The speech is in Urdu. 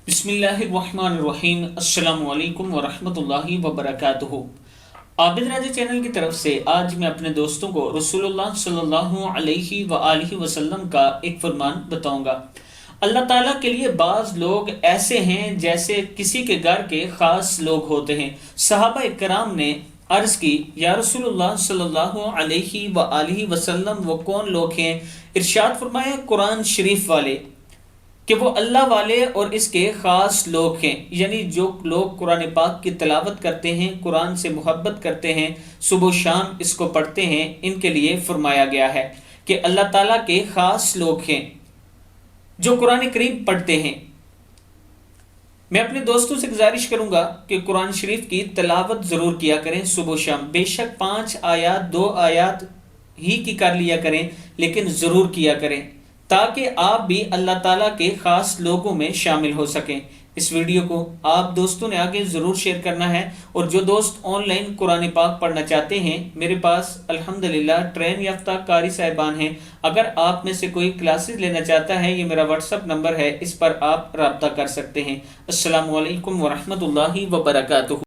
بسم اللہ الرحمن الرحیم۔ السلام علیکم ورحمۃ اللہ وبرکاتہ۔ عابدراجہ چینل کی طرف سے آج میں اپنے دوستوں کو رسول اللہ صلی اللہ علیہ وآلہ وسلم کا ایک فرمان بتاؤں گا۔ اللہ تعالیٰ کے لیے بعض لوگ ایسے ہیں جیسے کسی کے گھر کے خاص لوگ ہوتے ہیں۔ صحابہ کرام نے عرض کی، یا رسول اللہ صلی اللہ علیہ وآلہ وسلم وہ کون لوگ ہیں؟ ارشاد فرمایا، قرآن شریف والے، کہ وہ اللہ والے اور اس کے خاص لوگ ہیں، یعنی جو لوگ قرآن پاک کی تلاوت کرتے ہیں، قرآن سے محبت کرتے ہیں، صبح و شام اس کو پڑھتے ہیں، ان کے لیے فرمایا گیا ہے کہ اللہ تعالیٰ کے خاص لوگ ہیں جو قرآن کریم پڑھتے ہیں۔ میں اپنے دوستوں سے گزارش کروں گا کہ قرآن شریف کی تلاوت ضرور کیا کریں صبح و شام، بے شک 5 آیات 2 آیات ہی کی کر لیا کریں، لیکن ضرور کیا کریں تاکہ آپ بھی اللہ تعالیٰ کے خاص لوگوں میں شامل ہو سکیں۔ اس ویڈیو کو آپ دوستوں نے آگے ضرور شیئر کرنا ہے، اور جو دوست آن لائن قرآن پاک پڑھنا چاہتے ہیں، میرے پاس الحمدللہ ٹرین یافتہ قاری صاحبان ہیں۔ اگر آپ میں سے کوئی کلاسز لینا چاہتا ہے، یہ میرا واٹس ایپ نمبر ہے، اس پر آپ رابطہ کر سکتے ہیں۔ السلام علیکم ورحمۃ اللہ وبرکاتہ۔